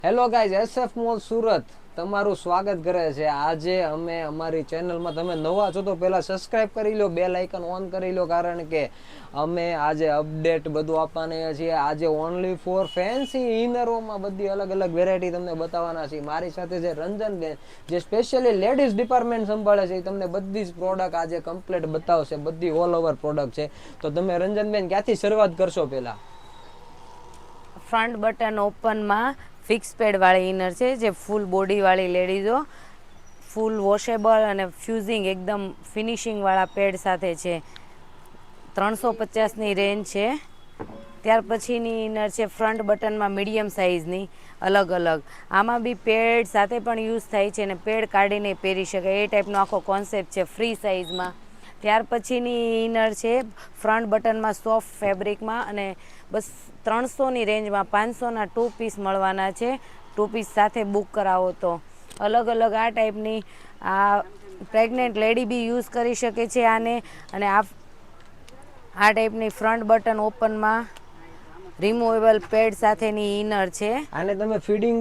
Hello guys, SF mall Surat તમારું સ્વાગત કરે છે. આજે અમે અમારી ચેનલમાં તમે નવા છો તો પહેલા સબસ્ક્રાઇબ કરી લો, બેલ આઇકન ઓન કરી લો, કારણ કે અમે આજે અપડેટ બધું આપવાના છીએ. આજે ઓનલી ફોર ફેન્સી ઇનરોમાં બધી અલગ અલગ વેરાયટી તમને બતાવવાના છીએ. મારી સાથે છે રંજનબેન, જે સ્પેશિયલી લેડીઝ ડિપાર્ટમેન્ટ સંભાળે છે. તમને બધી જ પ્રોડક્ટ આજે કમ્પ્લીટ બતાવશે, બધી ઓલ ઓવર પ્રોડક્ટ છે. તો તમે રંજનબેન ક્યાંથી શરૂઆત કરશો? પહેલા ફ્રન્ટ બટન ઓપનમાં ફિક્સ પેડ વાળી ઇનર છે, જે ફૂલ બોડી વાળી લેડીઝો ફૂલ વોશેબલ અને ફ્યુઝિંગ એકદમ ફિનિશિંગ વાળા પેડ સાથે છે. 350ની રેન્જ છે. ત્યાર પછીની ઇનર છે ફ્રન્ટ બટનમાં મીડિયમ સાઇઝની, અલગ અલગ આમાં બી પેડ સાથે પણ યુઝ થાય છે અને પેડ કાઢીને પહેરી શકાય એ ટાઈપનો આખો કોન્સેપ્ટ છે, ફ્રી સાઇઝમાં. ત્યાર પછીની ઇનર છે ફ્રન્ટ બટનમાં સોફ્ટ ફેબ્રિકમાં, અને બસ 300ની રેન્જમાં 500ના 2 પીસ મળવાના છે. 2 પીસ સાથે બુક કરાવો તો અલગ અલગ આ ટાઈપની આ પ્રેગ્નેન્ટ લેડી બી યુઝ કરી શકે છે આને. અને આ ટાઈપની ફ્રન્ટ બટન ઓપનમાં રિમૂવેબલ પેડ સાથેની ઇનર છે. આને તમે ફીડિંગ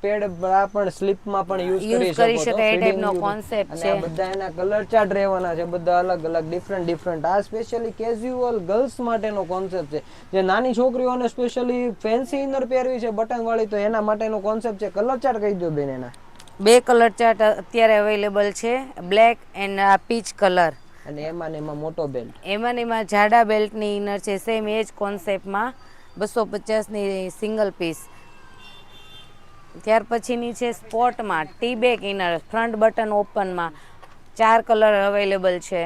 પેડ પણ સ્લીપમાં પણ યુઝ કરી શકો છો. શકાય એ ફીડિંગ ટાઈપનો કોન્સેપ્ટ અને છે. આ બધા એના કલર ચાર્ટ રહેવાના છે, બધા અલગ અલગ ડિફરન્ટ. આ સ્પેશિયલી કેઝ્યુઅલ ગર્લ્સ માટેનો કોન્સેપ્ટ છે. જે નાની છોકરીઓને સ્પેશિયલી ફેન્સી ઇનર પહેરવી છે બટન વાળી, તો એના માટેનો કોન્સેપ્ટ છે. કલર ચાર્ટ કહી દો બેન એના. 2 કલર ચાર્ટ અત્યારે અવેલેબલ છે, બ્લેક એન્ડ પીચ કલર. અને એમાં ને એમાં મોટો બેલ્ટ. એમાં જાડા બેલ્ટની ઇનર છે, સેમ એ જ કોન્સેપ્ટમાં 250ની સિંગલ પીસ. ત્યાર પછીની છે સ્પોર્ટમાં T back inner, front button ઓપનમાં 4 કલર અવેલેબલ છે.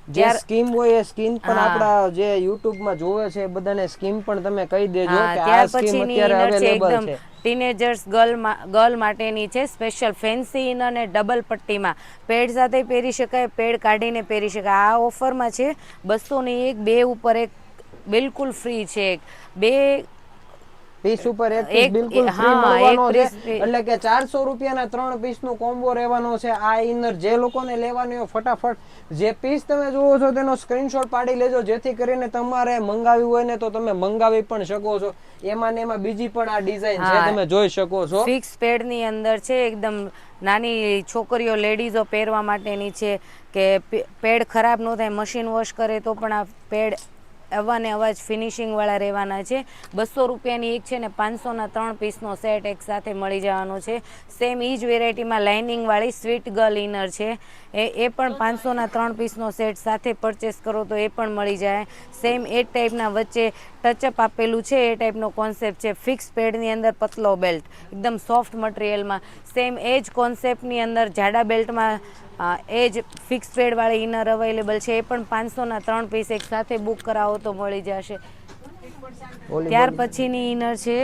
જે સ્કીમ હોય એ સ્કીમ પણ આપડા જે યુટ્યુબમાં જોવે છે એ બધાને સ્કીમ પણ તમે કહી દેજો કે આ ત્યાર સ્કીમ પછીની અત્યારે ઇનર છે અવેલેબલ એકદમ છે. ટીનેજર્સ ગર્લ માટેની છે, સ્પેશિયલ ફેન્સી ઇનર અને ડબલ પટ્ટીમાં પેડ સાથે પહેરી શકાય, પેડ કાઢીને પહેરી શકાય. આ ઓફરમાં છે 201, 2 ઉપર 1 બિલકુલ ફ્રી છે. બે પીસ ઉપર એક પીસ બિલકુલ ફ્રી હા એક મળવાનો છે. પીસ એટલે કે 400 રૂપિયાના 3 પીસનો કોમ્બો રહેવાનો છે. આ ઇનર જે લોકોને લેવાની હોય ફટાફટ જે પીસ તમે જોવો છો તેનો સ્ક્રીનશોટ પાડી લેજો, જેથી કરીને તમારે મંગાવ્યું હોય ને તો તમે મંગાવી પણ શકો છો. એમાં ને એમાં બીજી પણ આ ડિઝાઇન છે, તમે જોઈ શકો છો. ફિક્સ પેડની અંદર છે, એકદમ નાની છોકરીઓ લેડીઝો પહેરવા માટેની છે, કે પેડ ખરાબ ન થાય, મશીન વોશ કરે તો પણ આ પેડ અવાને અવાજ ફિનિશિંગવાળા રહેવાના છે. 200 રૂપિયાની એક છે ને 500ના 3 પીસનો સેટ એક સાથે મળી જવાનો છે. સેમ ઈ જ વેરાયટીમાં લાઇનિંગવાળી સ્વીટ ગર્લ ઇનર છે, એ પણ 500ના 3 પીસનો સેટ સાથે પરચેસ કરો તો એ પણ મળી જાય. સેમ એ જ ટાઈપના વચ્ચે ટચઅપ આપેલું છે એ ટાઈપનો કોન્સેપ્ટ છે. ફિક્સ પેડની અંદર પતલો બેલ્ટ, એકદમ સોફ્ટ મટીરિયલમાં. સેમ એ જ કોન્સેપ્ટની અંદર જાડા બેલ્ટમાં એ જ ફિક્સ પેડવાળી ઇનર અવેલેબલ છે. એ પણ 500ના 3 પીસ એક સાથે બુક કરાવો તો મળી જશે. ત્યાર વોલીબોલ પછીની ઇનર છે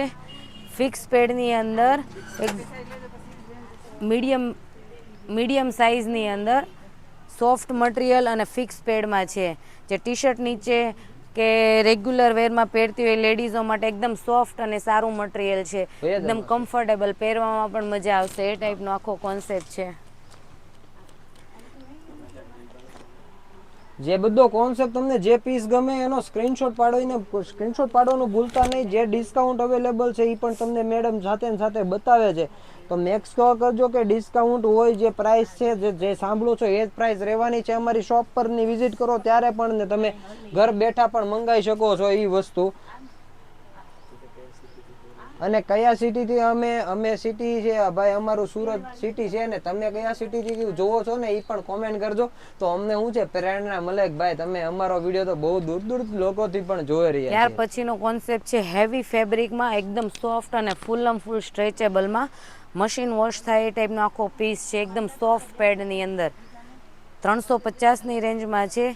ફિક્સ પેડની અંદર એક મીડિયમ સાઇઝની અંદર સોફ્ટ મટીરિયલ અને ફિક્સ પેડમાં છે, જે ટી શર્ટ નીચે કે રેગ્યુલર વેરમાં પહેરતી હોય લેડીઝો માટે એકદમ સોફ્ટ અને સારું મટીરિયલ છે. એકદમ કમ્ફર્ટેબલ, પહેરવામાં પણ મજા આવશે એ ટાઈપનો આખો કોન્સેપ્ટ છે. જે બધો કોન્સેપ્ટ તમને જે પીસ ગમે એનો સ્ક્રીનશોટ પાડવાનું ભૂલતા નહીં. જે ડિસ્કાઉન્ટ અવેલેબલ છે એ પણ તમને મેડમ સાથે ને સાથે બતાવે છે. તો મેક્સ કરજો કે ડિસ્કાઉન્ટ હોય, જે પ્રાઇસ છે જે સાંભળો છો એ જ પ્રાઇસ રહેવાની છે. અમારી શોપ પરની વિઝિટ કરો ત્યારે પણ ને તમે ઘર બેઠા પણ મંગાવી શકો છો એ વસ્તુ. અને કયા સિટીથી અમે સિટી છે ભાઈ, અમારું સુરત સિટી છે ને. તમે કયા સિટીથી જોવો છો ને એ પણ કોમેન્ટ કરજો, તો અમને શું છે પ્રેરણા મળે કે ભાઈ તમે અમારો વિડીયો તો બહુ દૂર દૂર લોકોથી પણ જોઈ રહ્યા ત્યાર છે. પછીનો કોન્સેપ્ટ છે હેવી ફેબ્રિકમાં, એકદમ સોફ્ટ અને ફૂલ સ્ટ્રેચેબલમાં. મશીન વોશ થાય એ ટાઈપનો આખો પીસ છે, એકદમ સોફ્ટ પેડની અંદર. 350ની રેન્જમાં છે.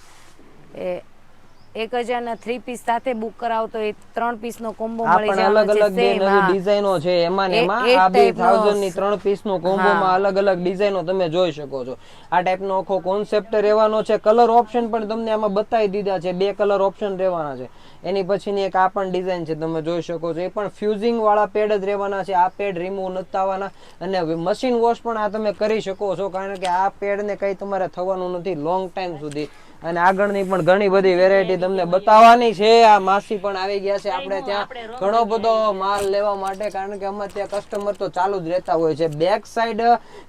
1000ના 3 પીસ સાથે બુક કરાવો તો એ 3 પીસનો કોમ્બો આ મળી પણ જવાનો અલગ છે. અલગ બે સેમ નવી ડિઝાઇનો છે. એમાં એમાં એ જ આ ટાઈપનો 2000ની 3 પીસનો કોમ્બોમાં અલગ અલગ ડિઝાઇનો તમે જોઈ શકો છો. આ ટાઈપનો આખો કોન્સેપ્ટ રહેવાનો છે. કલર ઓપ્શન પણ તમને આમાં બતાવી દીધા છે. 2 કલર ઓપ્શન રહેવાના છે. એની પછીની એક આ પણ ડિઝાઇન છે, તમે જોઈ શકો છો. એ પણ ફ્યુઝિંગ વાળા પેડ જ રહેવાના છે. આ પેડ રિમૂવ નથી આવવાના. અને મશીન વોશ પણ આ તમે કરી શકો છો, કારણ કે આ પેડને કંઈ તમારે થવાનું નથી લોંગ ટાઈમ સુધી. અને આગળની પણ ઘણી બધી વેરાયટી તમને બતાવવાની છે. આ માસી પણ આવી ગયા છે આપણે ત્યાં ઘણો બધો માલ લેવા માટે, કારણ કે અમારે ત્યાં કસ્ટમર તો ચાલુ જ રહેતા હોય છે. બેક સાઈડ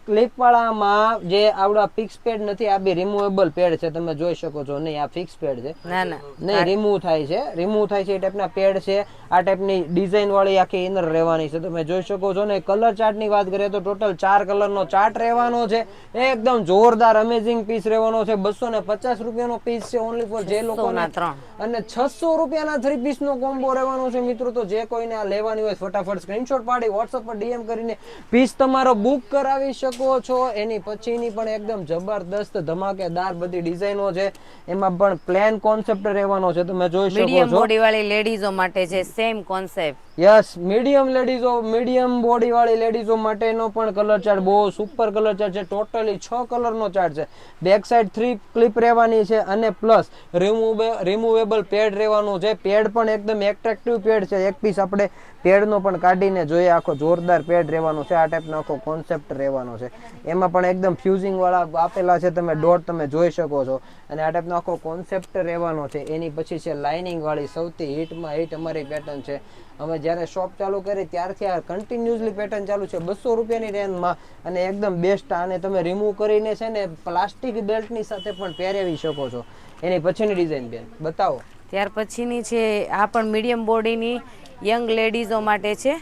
ક્લિપ વાળામાં જે આવડા ફિક્સ પેડ નથી, આ બી રિમુવેબલ પેડ છે, તમે જોઈ શકો છો. નહીં, આ ફિક્સ પેડ છે, ના ના નહીં રિમૂવ થાય છે, રિમૂવ થાય છે એ ટાઈપના પેડ છે. આ ટાઈપની ડિઝાઇન વાળી આખી ઇનર રહેવાની છે, તમે જોઈ શકો છો. ને કલર ચાર્ટ ની વાત કરીએ તો ટોટલ 4 કલરનો ચાર્ટ રહેવાનો છે. એકદમ જોરદાર અમેઝિંગ પીસ રહેવાનો છે. 250 રૂપિયાનો પીસ છે ઓનલી ફોર જે લોકોને, 3 અને 600 રૂપિયાના 3 પીસ નો કોમ્બો રહેવાનો છે મિત્રો. તો જે કોઈને આ લેવાની હોય ફટાફટ સ્ક્રીનશોટ પાડી વોટ્સઅપ પર ડીએમ કરીને પીસ તમારો બુક કરાવી શકો છો. એની પછીની પણ એકદમ જબરદસ્ત ધમાકેદાર બધી ડિઝાઇનો છે. એમાં પણ પ્લેન કોન્સેપ્ટ રહેવાનો છે, તમે જોઈ શકો મીડિયમ છો. બોડી વાળી લેડીઝો માટે છે same concept. Yes, medium body વાળી લેડીઝો માટેનો પણ કલર ચાર્ટ બહુ સુપર કલર ચાર્ટ છે. ટોટલી 6 કલરનો ચાર્ટ છે. બેક સાઈડ 3 ક્લિપ રહેવાની છે અને પ્લસ રિમુવેબલ પેડ રહેવાનું છે. પેડ પણ એકદમ એટ્રેક્ટિવ પેડ છે. એક પીસ આપણે પેડનો પણ કાઢીને જોઈએ, આખો જોરદાર પેડ રહેવાનો છે. આ ટાઈપનો આખો કોન્સેપ્ટ રહેવાનો છે. એમાં પણ એકદમ ફ્યુઝિંગ વાળા આપેલા છે, તમે ડોટ તમે જોઈ શકો છો. અને આ ટાઈપનો આખો કોન્સેપ્ટ રહેવાનો છે. એની પછી છે લાઇનિંગ વાળી સૌથી હિટમાં હિટ અમારી પેટર્ન છે. અમે જ્યારે શોપ ચાલુ કરી ત્યારથી આ કન્ટિન્યુઅસલી પેટર્ન ચાલુ છે 200 રૂપિયાની રેન્જમાં, અને એકદમ બેસ્ટ. આને તમે રિમૂવ કરીને છે ને પ્લાસ્ટિક બેલ્ટની સાથે પણ પહેરાવી શકો છો. એની પછીની ડિઝાઇન બેન બતાવો. ત્યાર પછીની છે આ પણ મીડિયમ બોડીની યંગ લેડીઝો માટે છે,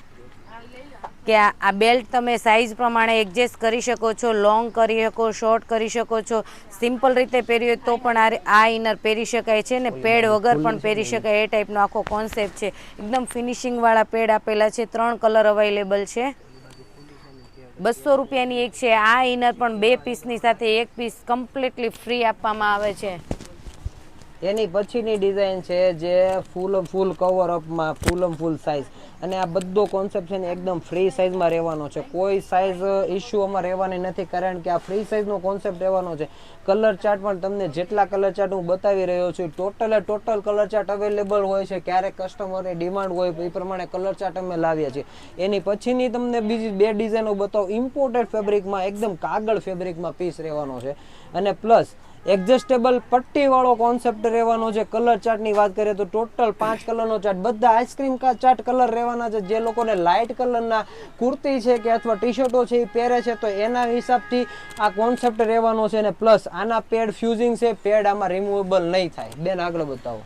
કે આ બેલ્ટ તમે સાઇઝ પ્રમાણે એડજસ્ટ કરી શકો છો, લોંગ કરી શકો, શોર્ટ કરી શકો છો. સિમ્પલ રીતે પહેર્યું હોય તો પણ આ ઇનર પહેરી શકાય છે ને પેડ વગર પણ પહેરી શકાય, એ ટાઈપનો આખો કોન્સેપ્ટ છે. એકદમ ફિનિશિંગ વાળા પેડ આપેલા છે. 3 કલર અવેલેબલ છે. 200 રૂપિયાની એક છે. આ ઇનર પણ 2 પીસની સાથે 1 પીસ કમ્પ્લીટલી ફ્રી આપવામાં આવે છે. એની પછીની ડિઝાઇન છે જે ફૂલ કવર અપમાં ફૂલ સાઇઝ, અને આ બધો કોન્સેપ્ટ છે ને એકદમ ફ્રી સાઇઝમાં રહેવાનો છે. કોઈ સાઇઝ ઇશ્યુ આમાં રહેવાની નથી, કારણ કે આ ફ્રી સાઇઝનો કોન્સેપ્ટ રહેવાનો છે. કલર ચાર્ટ પણ તમને જેટલા કલર ચાર્ટ હું બતાવી રહ્યો છું ટોટલ કલર ચાર્ટ અવેલેબલ હોય છે. ક્યારેક કસ્ટમરની ડિમાન્ડ હોય એ પ્રમાણે કલર ચાર્ટ અમે લાવીએ છીએ. એની પછીની તમને બીજી 2 ડિઝાઇનો બતાવો. ઇમ્પોર્ટેડ ફેબ્રિકમાં એકદમ કાગળ ફેબ્રિકમાં પીસ રહેવાનો છે, અને પ્લસ એડજસ્ટેબલ પટ્ટી વાળો કોન્સેપ્ટ રહેવાનો છે. કલર ચાર્ટ ની વાત કરીએ તો ટોટલ 5 કલરનો ચાર્ટ, બધા આઈસ્ક્રીમ ચાર્ટ કલર રહેવાના છે. જે લોકોને લાઇટ કલરના કુર્તી છે કે અથવા ટી શર્ટો છે એ પહેરે છે, તો એના હિસાબથી આ કોન્સેપ્ટ રહેવાનો છે. અને પ્લસ આના પેડ ફ્યુઝિંગ છે, પેડ આમાં રિમૂવેબલ નહીં થાય. બેન આગળ બતાવો.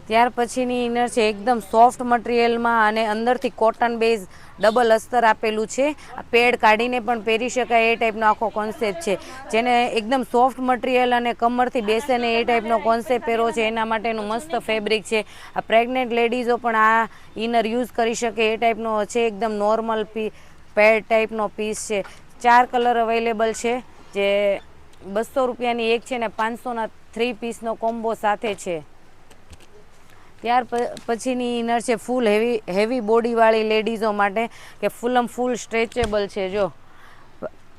ત્યાર પછીની ઇનર છે એકદમ સોફ્ટ મટીરિયલમાં, અને અંદરથી કોટન બેઝ ડબલ અસ્તર આપેલું છે. આ પેડ કાઢીને પણ પહેરી શકાય એ ટાઈપનો આખો કોન્સેપ્ટ છે. જેને એકદમ સોફ્ટ મટીરિયલ અને કમરથી બેસે ને એ ટાઈપનો કોન્સેપ્ટ પહેરવો છે એના માટેનું મસ્ત ફેબ્રિક છે. આ પ્રેગ્નેન્ટ લેડીઝો પણ આ ઇનર યુઝ કરી શકે એ ટાઈપનો છે. એકદમ નોર્મલ પેડ ટાઈપનો પીસ છે. 4 કલર અવેલેબલ છે, જે 200 રૂપિયાની એક છે ને 500ના 3 પીસનો કોમ્બો સાથે છે. ત્યાર પછીની ઇનર છે ફૂલ હેવી બોડીવાળી લેડીઝો માટે, કે ફૂલ સ્ટ્રેચેબલ છે. જો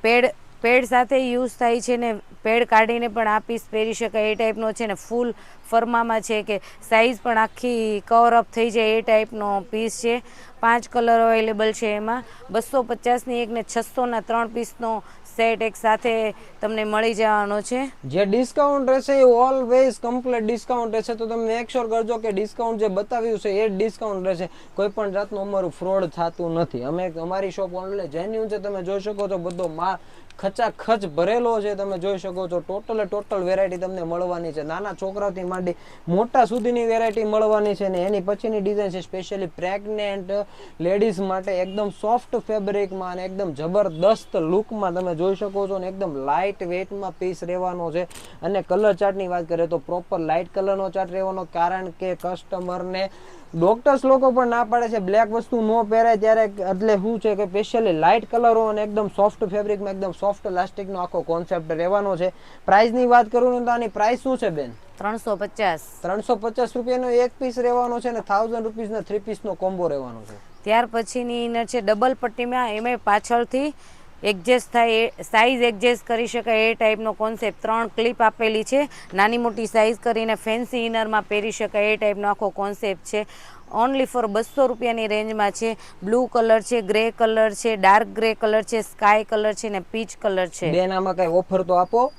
પેડ સાથે યુઝ થાય છે ને પેડ કાઢીને પણ આ પીસ પહેરી શકાય એ ટાઈપનો છે ને ફૂલ ફરમામાં છે, કે સાઇઝ પણ આખી કવર અપ થઈ જાય એ ટાઈપનો પીસ છે. 5 કલર અવેલેબલ છે. એમાં 250ની એક ને 600ના 3 પીસનો સેટ એક સાથે તમને મળી જવાનો છે. જે ડિસ્કાઉન્ટ રહેશે એ ઓલવેઝ કમ્પ્લીટ ડિસ્કાઉન્ટ રહેશે, તો તમે મેક શ્યોર કરજો કે ડિસ્કાઉન્ટ જે બતાવ્યું છે એ જ ડિસ્કાઉન્ટ રહેશે. કોઈ પણ જાતનું અમારું ફ્રોડ થતું નથી. અમારી શોપ ઓનલી જેન્યુન છે, તમે જોઈ શકો છો. બધો માલ ખચાખચ ભરેલો છે, તમે જોઈ શકો છો. ટોટલ વેરાયટી તમને મળવાની છે. નાના છોકરાથી માંડી મોટા સુધીની વેરાયટી મળવાની છે. ને એની પછીની ડિઝાઇન છે સ્પેશિયલી પ્રેગ્નેન્ટ લેડીઝ માટે, એકદમ સોફ્ટ ફેબ્રિકમાં અને એકદમ જબરદસ્ત લુકમાં તમે જોઈ શકો છો. ને એકદમ લાઇટ વેઇટમાં પીસ રહેવાનો છે. અને કલર ચાર્ટની વાત કરીએ તો પ્રોપર લાઇટ કલરનો ચાર્ટ રહેવાનો, કારણ કે કસ્ટમરને ડોક્ટર્સ લોકો પણ ના પાડે છે બ્લેક વસ્તુ ન પહેરાય ત્યારે, એટલે શું છે કે સ્પેશિયલી લાઇટ કલરો અને એકદમ સોફ્ટ ફેબ્રિકમાં એકદમ સોફ્ટ પ્લાસ્ટિકનો આખો કોન્સેપ્ટ રહેવાનો છે. પ્રાઇસની વાત કરું ને તો આની પ્રાઇસ શું છે બેન? 350 રૂપિયાનો એક પીસ રહેવાનો છે, ને 1000 રૂપીસના 3 પીસનો કોમ્બો રહેવાનો છે. ત્યાર પછીની ઇનર છે ડબલ પટ્ટીમાં, એમાં પાછળથી એડજસ્ટ થાય, સાઇઝ એડજસ્ટ કરી શકાય એ ટાઈપનો કોન્સેપ્ટ. 3 ક્લિપ આપેલી છે. નાની મોટી સાઇઝ કરીને ફેન્સી ઇનરમાં પહેરી શકાય એ ટાઈપનો આખો કોન્સેપ્ટ છે. ઓનલી ફોર 200 રૂપિયાની રેન્જમાં છે. બ્લુ કલર છે, ગ્રે કલર છે, ડાર્ક ગ્રે કલર છે, સ્કાય કલર છે ને પીચ કલર છે. બેન આમાં કઈ ઓફર તો આપો.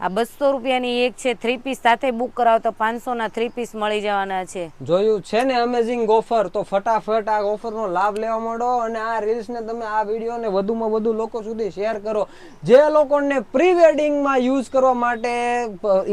આ 200 રૂપિયાની એક છે. 3 પીસ સાથે બુક કરાવો તો 500ના 3 પીસ મળી જવાના છે. જોયું છે ને અમેઝિંગ ઓફર, તો ફટાફટ આ ઓફરનો લાભ લેવા માંડો અને આ રીલ્સને તમે આ વિડીયોને વધુમાં વધુ લોકો સુધી શેર કરો. જે લોકોને પ્રી વેડિંગમાં યુઝ કરવા માટે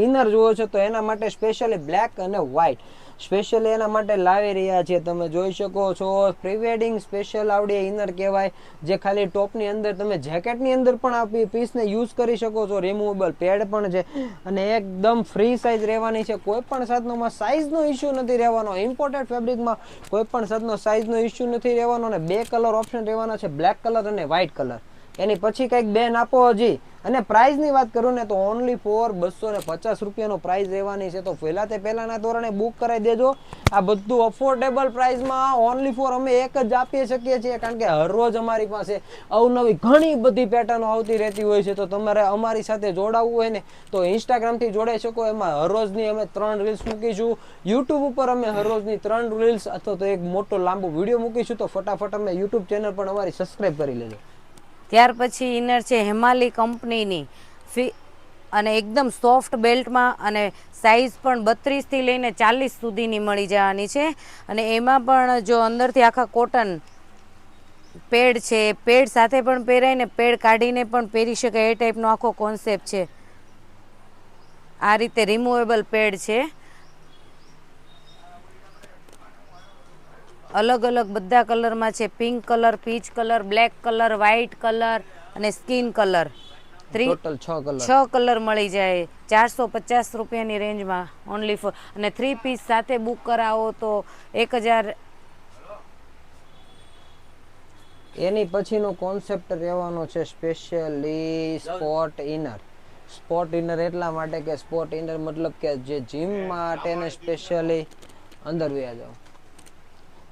ઇનર જોવો છે તો એના માટે સ્પેશિયલી બ્લેક અને વ્હાઇટ સ્પેશિયલી એના માટે લાવી રહ્યા છીએ. તમે જોઈ શકો છો પ્રી વેડિંગ સ્પેશિયલ આવડી ઇનર કહેવાય, જે ખાલી ટોપની અંદર તમે જેકેટની અંદર પણ આ પીસને યુઝ કરી શકો છો. રિમૂવેબલ પેડ પણ છે અને એકદમ ફ્રી સાઇઝ રહેવાની છે. કોઈ પણ સાઈઝમાં સાઇઝનો ઇસ્યુ નથી રહેવાનો. ઇમ્પોર્ટેડ ફેબ્રિકમાં કોઈ પણ સાઈઝનો સાઇઝનો ઇસ્યુ નથી રહેવાનો અને 2 કલર ઓપ્શન રહેવાના છે, બ્લેક કલર અને વ્હાઇટ કલર. એની પછી કંઈક બેન આપો હજી. અને પ્રાઇઝની વાત કરું ને તો ઓનલી ફોર 250 રૂપિયાનો પ્રાઇઝ રહેવાની છે. તો પહેલાના ધોરણે બુક કરાવી દેજો. આ બધું અફોર્ડેબલ પ્રાઇઝમાં ઓનલી ફોર અમે એક જ આપી શકીએ છીએ, કારણ કે હરરોજ અમારી પાસે અવનવી ઘણી બધી પેટર્નો આવતી રહેતી હોય છે. તો તમારે અમારી સાથે જોડાવવું હોય ને તો ઇન્સ્ટાગ્રામથી જોડાઈ શકો. એમાં હરરોજની અમે 3 રીલ્સ મૂકીશું. યુટ્યુબ ઉપર અમે હરરોજની 3 રીલ્સ અથવા તો એક મોટો લાંબો વિડીયો મૂકીશું. તો ફટાફટ અમે યુટ્યુબ ચેનલ પણ અમારી સબસ્ક્રાઈબ કરી લેજો. ત્યાર પછી ઇનર છે હિમાલી કંપનીની અને એકદમ સોફ્ટ બેલ્ટમાં અને સાઇઝ પણ 32 થી લઈને 40 સુધીની મળી જવાની છે. અને એમાં પણ જો અંદરથી આખા કોટન પેડ છે, પેડ સાથે પણ પહેરાય ને પેડ કાઢીને પણ પહેરી શકાય એ ટાઈપનો આખો કોન્સેપ્ટ છે. આ રીતે રિમૂવેબલ પેડ છે. અલગ અલગ બધા કલરમાં છે. Pink colour, peach colour, black colour, white colour અને skin colour. Total 6 colour. 6 colour મળી જાય 450 રૂપિયાની રેન્જમાં ઓનલી ફોર. અને 3 પીસ સાથે બુક કરાવો તો 1000. એની પછીનો કોન્સેપ્ટ રહેવાનો છે specially sport inner. Sport inner એટલા માટે કે સ્પોર્ટ ઇનર મતલબ કે જે જીમ માટેને સ્પેશિયલી અંદર વ્યા જાઓ,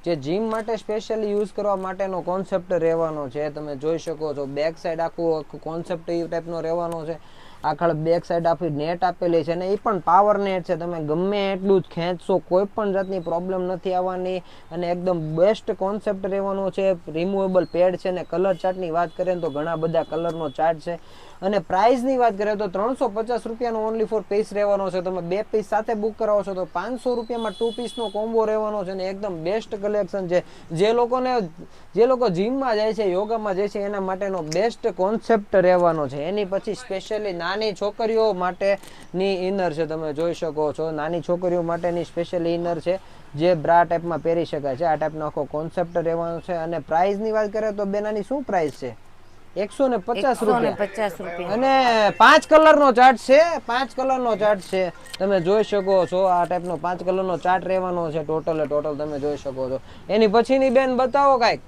જે જીમ માટે સ્પેશિયલી યુઝ કરવા માટેનો કોન્સેપ્ટ રહેવાનો છે. તમે જોઈ શકો છો બેક સાઈડ આખું કોન્સેપ્ટ એ ટાઈપનો રહેવાનો છે. આખા બેક સાઈડ આખી નેટ આપેલી છે અને એ પણ પાવર નેટ છે. તમે ગમે એટલું જ ખેંચશો કોઈ પણ જાતની પ્રોબ્લેમ નથી આવવાની અને એકદમ બેસ્ટ કોન્સેપ્ટ રહેવાનો છે. રિમૂવેબલ પેડ છે અને કલર ચાર્ટની વાત કરીએ તો ઘણા બધા કલરનો ચાર્ટ છે. અને પ્રાઇસની વાત કરીએ તો 350 રૂપિયાનો ઓનલી ફોર પીસ રહેવાનો છે. તમે 2 પીસ સાથે બુક કરાવો છો તો 500 રૂપિયામાં 2 પીસનો કોમ્બો રહેવાનો છે અને એકદમ બેસ્ટ કલેક્શન છે. જે લોકો જીમમાં જાય છે, યોગામાં જાય છે એના માટેનો બેસ્ટ કોન્સેપ્ટ રહેવાનો છે. એની પછી સ્પેશિયલી નાની છોકરીઓ માટેની ઇનર છે. તમે જોઈ શકો છો નાની છોકરીઓ માટેની સ્પેશિયલી ઇનર છે, જે બ્રા ટાઈપમાં પહેરી શકાય છે. આ ટાઈપનો આખો કોન્સેપ્ટ રહેવાનો છે. અને પ્રાઇસની વાત કરીએ તો બેનાની શું પ્રાઇસ છે? 150 રૂપિયા. 150 રૂપિયા. અને 5 કલરનો ચાર્ટ છે. 5 કલરનો ચાર્ટ છે. તમે જોઈ શકો છો આ ટાઈપનો 5 કલરનો ચાર્ટ રહેવાનો છે. ટોટલ તમે જોઈ શકો છો. એની પછીની બેન બતાવો કાંઈક.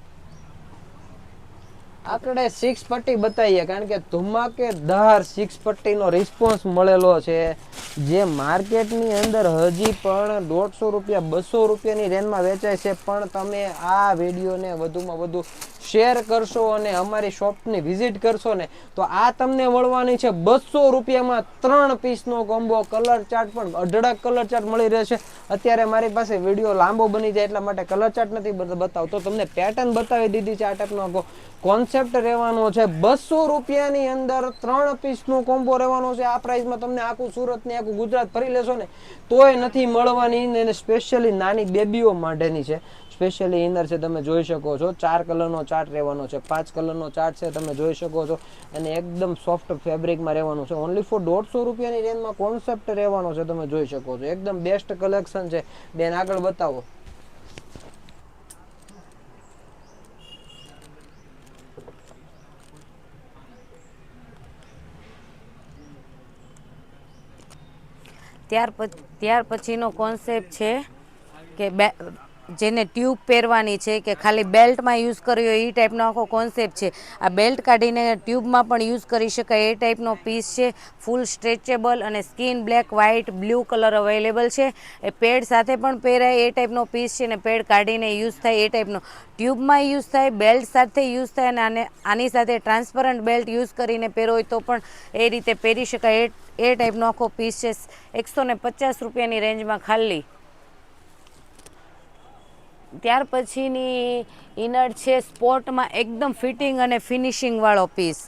આપણે 6 પટ્ટી બતાવીએ, કારણ કે ધમાકેદાર 6 પટ્ટીનો રિસ્પોન્સ મળેલો છે. જે માર્કેટની અંદર હજી પણ 150 રૂપિયા 200 રૂપિયાની રેન્જમાં વેચાય છે. પણ તમે આ વિડીયોને વધુમાં વધુ શેર કરશો અને અમારી શોપની વિઝિટ કરશો ને તો આ તમને મળવાની છે 200 રૂપિયામાં 3 પીસનો કોમ્બો. કલર ચાર્ટ પણ અઢળક કલર ચાર્ટ મળી રહેશે. અત્યારે મારી પાસે વિડીયો લાંબો બની જાય એટલા માટે કલર ચાર્ટ નથી બતાવતો, તમને પેટર્ન બતાવી દીધી છે. આ ટાઈપનો કોન્સેપ્ટ રહેવાનો છે. 200 રૂપિયાની અંદર 3 પીસનો કોમ્બો રહેવાનો છે. આ પ્રાઇસમાં તમને આખું સુરત ને આખું ગુજરાત ફરી લેશો ને તોય નથી મળવાની. અને સ્પેશિયલી નાની બેબીઓ માટેની છે. સ્પેશિયલી ઇનર છે. તમે જોઈ શકો છો 4 કલરનો ચાર્ટ રહેવાનો છે. 5 કલરનો ચાર્ટ છે. તમે જોઈ શકો છો અને એકદમ સોફ્ટ ફેબ્રિકમાં રહેવાનું છે. ઓનલી ફોર 150 રૂપિયાની રેન્જમાં કોન્સેપ્ટ રહેવાનો છે. તમે જોઈ શકો છો એકદમ બેસ્ટ કલેક્શન છે. બેન આગળ બતાવો. ત્યાર પછીનો કોન્સેપ્ટ છે કે જેને ટ્યુબ પહેરવાની છે કે ખાલી બેલ્ટમાં યુઝ કરવી હોય એ ટાઈપનો આખો કોન્સેપ્ટ છે. આ બેલ્ટ કાઢીને ટ્યુબમાં પણ યુઝ કરી શકાય એ ટાઈપનો પીસ છે. ફૂલ સ્ટ્રેચેબલ અને skin black, white, blue colour available છે. એ પેડ સાથે પણ પહેરાય એ ટાઈપનો પીસ છે ને પેડ કાઢીને યુઝ થાય એ ટાઈપનો. ટ્યુબમાં યુઝ થાય, બેલ્ટ સાથે યુઝ થાય અને આની સાથે ટ્રાન્સપરન્ટ બેલ્ટ યુઝ કરીને પહેરો હોય તો પણ એ રીતે પહેરી શકાય એ ટાઈપનો આખો પીસ છે. 150 રૂપિયાની રેન્જમાં ખાલી. ત્યાર પછીની ઇનર છે સ્પોર્ટમાં એકદમ ફિટિંગ અને ફિનિશિંગ વાળો પીસ.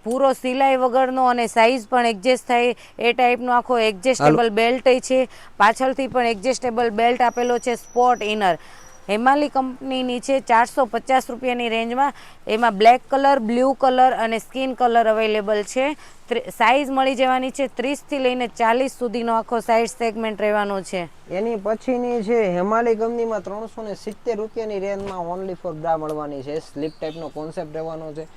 પૂરો સિલાઈ વગરનો અને સાઇઝ પણ એડજસ્ટ થાય એ ટાઈપનો આખો એડજસ્ટેબલ બેલ્ટ છે. પાછળથી પણ એડજસ્ટેબલ બેલ્ટ આપેલો છે. સ્પોર્ટ ઇનર હેમાલી કંપનીની છે, 450 રૂપિયાની રેન્જમાં. એમાં બ્લેક કલર, બ્લુ કલર અને સ્કિન કલર અવેલેબલ છે. સાઇઝ મળી જવાની છે 30થી લઈને 40 સુધીનો આખો સાઇઝ સેગમેન્ટ રહેવાનો છે. એની પછીની છે હેમાલી કંપનીમાં 370 રૂપિયાની રેન્જમાં ઓનલી ફોર બ્રા મળવાની છે. સ્લીપ ટાઈપનો કોન્સેપ્ટ રહેવાનો છે.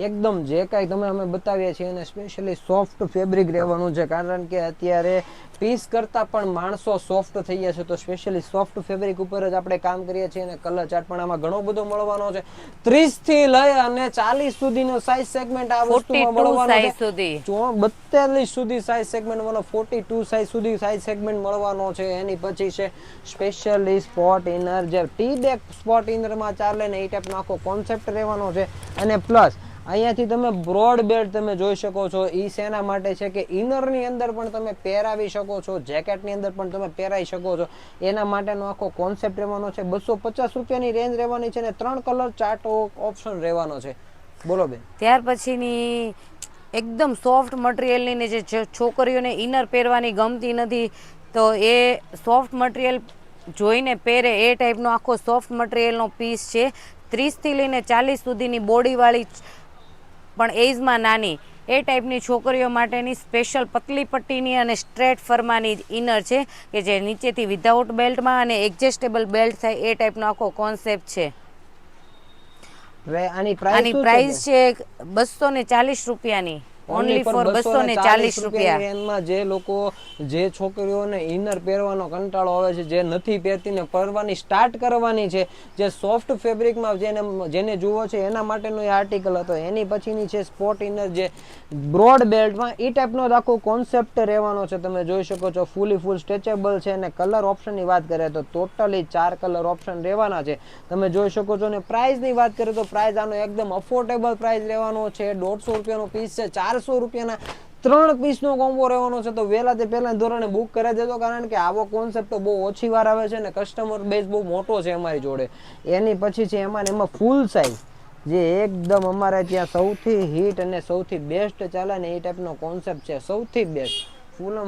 એકદમ જે કાંઈ તમે અમે બતાવીએ છીએ એને સ્પેશિયલી સોફ્ટ ફેબ્રિક રહેવાનું છે, કારણ કે અત્યારે પીસ કરતાં પણ માણસો સોફ્ટ થઈ ગયા છે, તો સ્પેશિયલી સોફ્ટ ફેબ્રિક ઉપર જ આપણે કામ કરીએ છીએ. અને કલર ચાર્ટ પણ આમાં ઘણો બધો મળવાનો છે. 30થી લઈ અને 40 સુધીનો સાઇઝ સેગમેન્ટ આ વસ્તુમાં 42 મળવાનો સાઇઝ છે. સુધી 42 સુધી સાઇઝ સેગમેન્ટ મળવાનો, 42 સાઇઝ સુધી સાઇઝ સેગમેન્ટ મળવાનો છે. એની પછી છે સ્પેશિયલી સ્પોટ ઇનર, જે ટી બેક સ્પોટ ઇનરમાં ચાલે ને એ ટાઈપનો આખો કોન્સેપ્ટ રહેવાનો છે. અને પ્લસ અહીંયાથી તમે બ્રોડ બેલ્ટ તમે જોઈ શકો છો. એ શેના માટે છે કે ઇનરની અંદર પણ તમે પહેરાવી શકો છો, જેકેટની અંદર પણ તમે પહેરાવી શકો છો. એના માટેનો આખો કોન્સેપ્ટ રહેવાનો છે. 250 રૂપિયાની રેન્જ રહેવાની છે અને 3 કલર ચાર્ટ ઓપ્શન રહેવાનો છે. બોલો બેન. ત્યાર પછીની એકદમ સોફ્ટ મટીરિયલની જે છોકરીઓને ઇનર પહેરવાની ગમતી નથી, તો એ સોફ્ટ મટીરિયલ જોઈને પહેરે એ ટાઈપનો આખો સોફ્ટ મટીરિયલનો પીસ છે. 30થી લઈને 40 સુધીની બોડીવાળી પણ એજમાં નાની એ ટાઈપની છોકરીઓ માટેની સ્પેશિયલ પતલી પટ્ટીની અને સ્ટ્રેટ ફરમાની ઇનર છે, કે જે નીચેથી વિધાઉટ બેલ્ટમાં અને એડજસ્ટેબલ બેલ્ટ થાય એ ટાઈપનો આખો કોન્સેપ્ટ છે. આની પ્રાઇસ છે 240 રૂપિયાની. ઓનલી ફોર 240 રૂપિયા. રેન્જમાં જે લોકો, જે છોકરીઓને ઇનર પહેરવાનો કંટાળો આવે છે, જે નથી પહેરતી ને પહેરવાની સ્ટાર્ટ કરવાની છે, જે સોફ્ટ ફેબ્રિકમાં જેને જુઓ છે એના માટેનો એ આર્ટિકલ હતો. એની પછીની છે સ્પોટ ઇનર, જે બ્રોડ બેલ્ટમાં એ ટાઈપનો આખો કોન્સેપ્ટ રહેવાનો છે. તમે જોઈ શકો છો ફૂલ સ્ટ્રેચેબલ છે. અને કલર ઓપ્શનની વાત કરીએ તો ટોટલી 4 કલર ઓપ્શન રહેવાના છે. તમે જોઈ શકો છો. અને પ્રાઇસની વાત કરીએ તો પ્રાઇસ આનો એકદમ અફોર્ડેબલ પ્રાઇસ રહેવાનો છે. 150 રૂપિયાનો પીસ છે. 400 રૂપિયાના 3 પીસનો કોમ્બો રહેવાનો છે. તો વહેલાથી પહેલા ધોરણે બુક કરી દેજો, કારણ કે આવો કોન્સેપ્ટ તો બહુ ઓછી વાર આવે છે ને કસ્ટમર બેઝ બહુ મોટો છે અમારી જોડે. એની પછી છે એમાં ફૂલ સાઇઝ, જે એકદમ અમારે ત્યાં સૌથી હિટ અને સૌથી બેસ્ટ ચાલે ને એ ટાઈપનો કોન્સેપ્ટ છે. સૌથી બેસ્ટ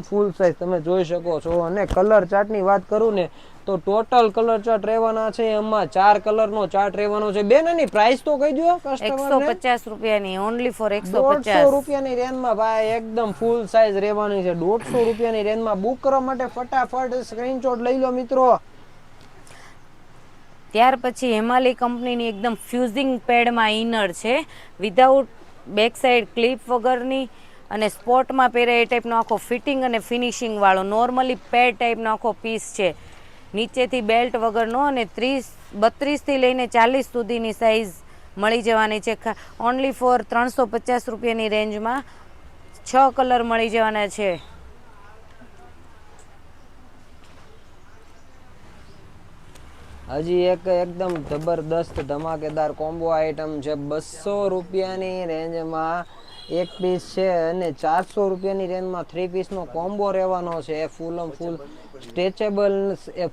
ફૂલ સાઇઝ તમે જોઈ શકો છો. અને કલર ચાર્ટની વાત કરું ને તો ટોટલ કલર ચાર્ટ રહેવાના છે. એમાં 4 કલરનો ચાર્ટ રહેવાનો છે. બેન એની પ્રાઇસ તો કહી દો કસ્ટમરને. 150 રૂપિયાની, ઓનલી ફોર 150 150 રૂપિયાની રેન્જમાં ભાઈ એકદમ ફૂલ સાઇઝ રહેવાની છે. 150 રૂપિયાની રેન્જમાં બુક કરવા માટે ફટાફટ સ્ક્રીનશોટ લઈ લો મિત્રો. ત્યાર પછી હેમાલી કંપનીની એકદમ ફ્યુઝિંગ પેડમાં ઇનર છે, વિધાઉટ બેક સાઈડ ક્લિપ વગરની અને સ્પોટમાં પહેરે એ ટાઈપનો આખો ફિટિંગ અને ફિનિશિંગ વાળો નોર્મલી પેડ ટાઈપનો આખો પીસ છે. નીચેથી બેલ્ટ વગરનો અને 32થી લઈને 40 સુધીની સાઇઝ મળી જવાની છે. ઓનલી ફોર 350 રૂપિયાની રેન્જમાં 6 કલર મળી જવાના છે. હજી એક એકદમ જબરદસ્ત ધમાકેદાર કોમ્બો આઇટમ છે. 200 રૂપિયાની રેન્જમાં એક પીસ છે અને 400 રૂપિયાની રેન્જમાં 3 પીસનો કોમ્બો રહેવાનો છે. ફૂલ સ્ટ્રેચેબલ,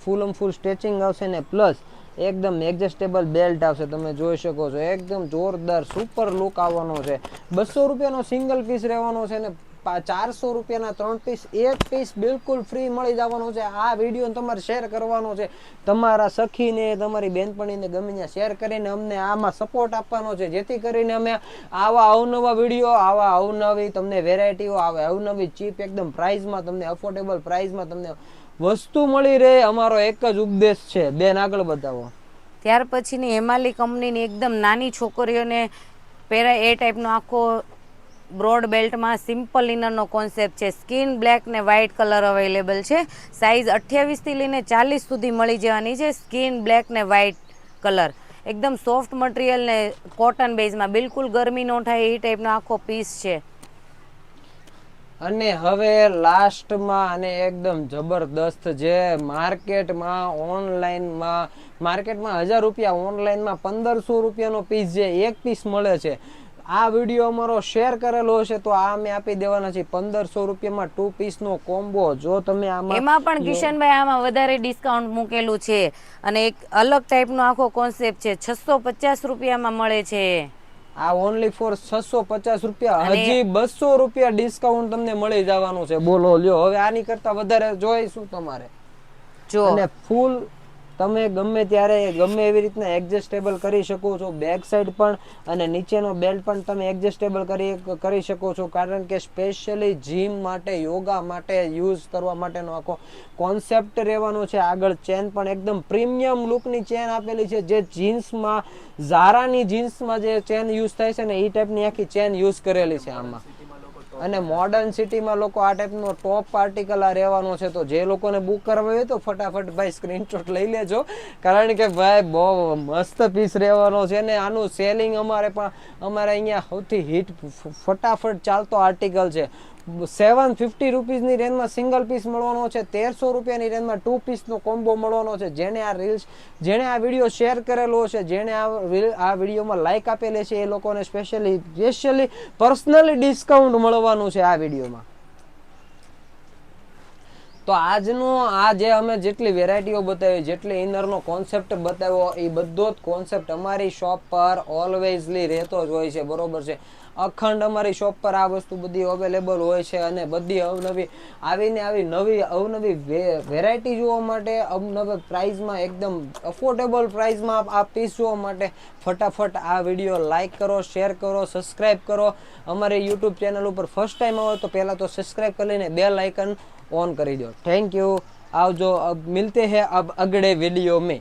ફૂલ સ્ટ્રેચિંગ આવશે ને પ્લસ એકદમ એડજસ્ટેબલ બેલ્ટ આવશે. તમે જોઈ શકો છો એકદમ જોરદાર સુપર લુક આવવાનો છે. 200 રૂપિયાનો સિંગલ પીસ રહેવાનો છે ને 400 રૂપિયાના 3 પીસ, એક પીસ બિલકુલ ફ્રી મળી જવાનો છે. આ વિડીયો તમારે શેર કરવાનો છે, તમારા સખીને, તમારી બેનપણીને ગમે ત્યાં શેર કરીને અમને આમાં સપોર્ટ આપવાનો છે, જેથી કરીને અમે આવા અવનવા વિડીયો, આવા અવનવી તમને વેરાયટીઓ, આવા અવનવી ચીપ એકદમ પ્રાઇઝમાં, તમને અફોર્ડેબલ પ્રાઇઝમાં તમને વસ્તુ મળી રહે. અમારો એક જ ઉપદેશ છે. બેન આગળ બતાવો. ત્યાર પછીની હેમાલી કંપનીની એકદમ નાની છોકરીઓને પહેરાય એ ટાઈપનો આખો બ્રોડ બેલ્ટમાં સિમ્પલ ઇનરનો કોન્સેપ્ટ છે. સ્કિન બ્લેક ને વ્હાઇટ કલર અવેલેબલ છે. સાઇઝ 28થી લઈને 40 સુધી મળી જવાની છે. સ્કિન બ્લેક ને વ્હાઇટ કલર એકદમ સોફ્ટ મટીરિયલ ને કોટન બેઝમાં, બિલકુલ ગરમી ન થાય એ ટાઈપનો આખો પીસ છે. અને હવે લાસ્ટમાં અને એકદમ જબરદસ્ત, જે માર્કેટમાં 1000 રૂપિયા, ઓનલાઈનમાં 1500 રૂપિયાનો પીસ, જે એક પીસ મળે છે. આ વિડીયો અમારો શેર કરેલો હશે તો આ અમે આપી દેવાના છે 1500 રૂપિયામાં 2 પીસનો કોમ્બો. જો તમે એમાં પણ કિશનભાઈ આમાં વધારે ડિસ્કાઉન્ટ મૂકેલું છે અને એક અલગ ટાઈપનો આખો કોન્સેપ્ટ છે. 650 રૂપિયામાં મળે છે. આ ઓનલી ફોર 650 રૂપિયા, હજી 200 રૂપિયા ડિસ્કાઉન્ટ તમને મળી જવાનું છે. બોલો લ્યો, હવે આની કરતા વધારે જોઈશું તમારે. જો અને ફૂલ તમે ગમે ત્યારે ગમે એવી રીતના એડજસ્ટેબલ કરી શકો છો. બેક સાઈડ પણ અને નીચેનો બેલ્ટ પણ તમે એડજસ્ટેબલ કરી શકો છો, કારણ કે સ્પેશિયલી જીમ માટે, યોગા માટે યુઝ કરવા માટેનો આખો કોન્સેપ્ટ રહેવાનો છે. આગળ ચેન પણ એકદમ પ્રીમિયમ લુકની ચેન આપેલી છે, જે જીન્સમાં ઝારાની જીન્સમાં જે ચેન યુઝ થાય છે ને એ ટાઈપની આખી ચેન યુઝ કરેલી છે આમાં. અને મોડર્ન સિટીમાં લોકો આ ટાઈપનો ટોપ આર્ટિકલ આ રહેવાનો છે. તો જે લોકોને બુક કરવા હોય તો ફટાફટ ભાઈ સ્ક્રીનશોટ લઈ લેજો, કારણ કે ભાઈ બહુ મસ્ત પીસ રહેવાનો છે ને આનું સેલિંગ અમારે અહીંયા સૌથી હિટ ફટાફટ ચાલતો આર્ટિકલ છે. 750 રૂપીસની રેન્જમાં સિંગલ પીસ મળવાનો છે, 1300 રૂપિયાની રેન્જમાં 2 પીસનો કોમ્બો મળવાનો છે. જેણે આ વિડીયો શેર કરેલો છે, જેણે આ વિડીયોમાં લાઈક આપેલી છે, એ લોકોને સ્પેશિયલી પર્સનલી ડિસ્કાઉન્ટ મળવાનું છે આ વિડીયોમાં. તો આજનો આ જે અમે જેટલી વેરાયટીઓ બતાવી, જેટલી ઇનરનો કોન્સેપ્ટ બતાવ્યો, એ બધો જ કોન્સેપ્ટ અમારી શોપ પર ઓલવેઝલી રહેતો જ હોય છે, બરોબર છે. અખંડ અમારી શોપ પર આ વસ્તુ બધી અવેલેબલ હોય છે, અને બધી અવનવી વેરાયટી જોવા માટે, અવનવી પ્રાઇઝમાં, એકદમ અફોર્ડેબલ પ્રાઇઝમાં આ પીસ જોવા માટે ફટાફટ આ વિડીયો લાઈક કરો, શેર કરો, સબસ્ક્રાઈબ કરો. અમારી યુટ્યુબ ચેનલ ઉપર ફર્સ્ટ ટાઈમ આવો તો પહેલાં તો સબસ્ક્રાઈબ કરી લઈને બેલ આઇકન ऑन કરી દો. Thank you. આવજો. अब मिलते हैं अब अगले वीडियो में.